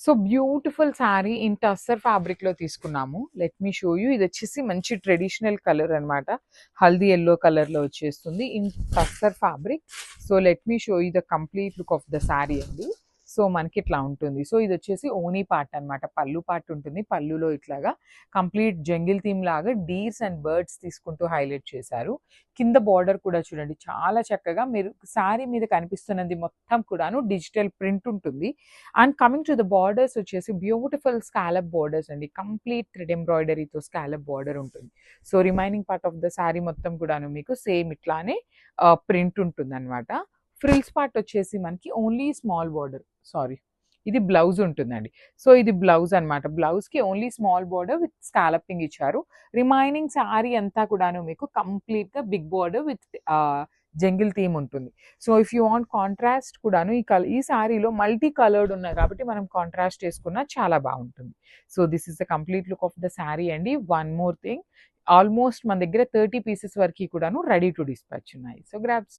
So beautiful sari in tussar ఫ్యాబ్రిక్‌లో తీసుకున్నాము. Let me show you. ఇదొచ్చేసి మంచి ట్రెడిషనల్ కలర్ అన్నమాట. హల్దీ యెల్లో కలర్‌లో వచ్చేస్తుంది in tussar fabric. So let me show you the complete look of the sari అండి. సో మనకి ఇట్లా ఉంటుంది. సో ఇదొచ్చేసి ఓనీ పార్ట్ అన్నమాట. పల్లు పార్ట్ ఉంటుంది. పల్లులో ఇట్లాగా కంప్లీట్ జంగిల్ థీమ్ లాగా డీర్స్ అండ్ బర్డ్స్ తీసుకుంటూ హైలైట్ చేశారు. కింద బార్డర్ కూడా చూడండి చాలా చక్కగా మీరు శారీ మీద కనిపిస్తున్నది మొత్తం కూడాను డిజిటల్ ప్రింట్ ఉంటుంది. And coming to the borders వచ్చేసి బ్యూటిఫుల్ స్కాలప్ బార్డర్స్ అండి. కంప్లీట్ థ్రెడ్ ఎంబ్రాయిడరీతో స్కాలప్ బార్డర్ ఉంటుంది. So remaining part of the sari మొత్తం కూడాను మీకు సేమ్ ఇట్లానే ప్రింట్ ఉంటుందన్నమాట. ఫ్రిల్స్ పార్ట్ వచ్చేసి మనకి ఓన్లీ స్మాల్ బార్డర్, సారీ ఇది బ్లౌజ్ ఉంటుందండి. సో ఇది బ్లౌజ్ అన్నమాట. బ్లౌజ్‌కి only small border with scalloping ఇచ్చారు. రిమైనింగ్ శారీ అంతా కూడాను మీకు కంప్లీట్‌గా big border with jungle theme ఉంటుంది. So if you want contrast కూడాను ఈ శారీలో మల్టీ కలర్డ్ ఉన్నాయి కాబట్టి మనం కాంట్రాస్ట్ చేసుకున్నా చాలా బాగుంటుంది. So this is the complete look of the sari అండి. వన్ మోర్ థింగ్, ఆల్మోస్ట్ మన దగ్గర 30 పీసెస్ వరకు కూడాను రెడీ టు డిస్పాచ్ ఉన్నాయి. So grabs.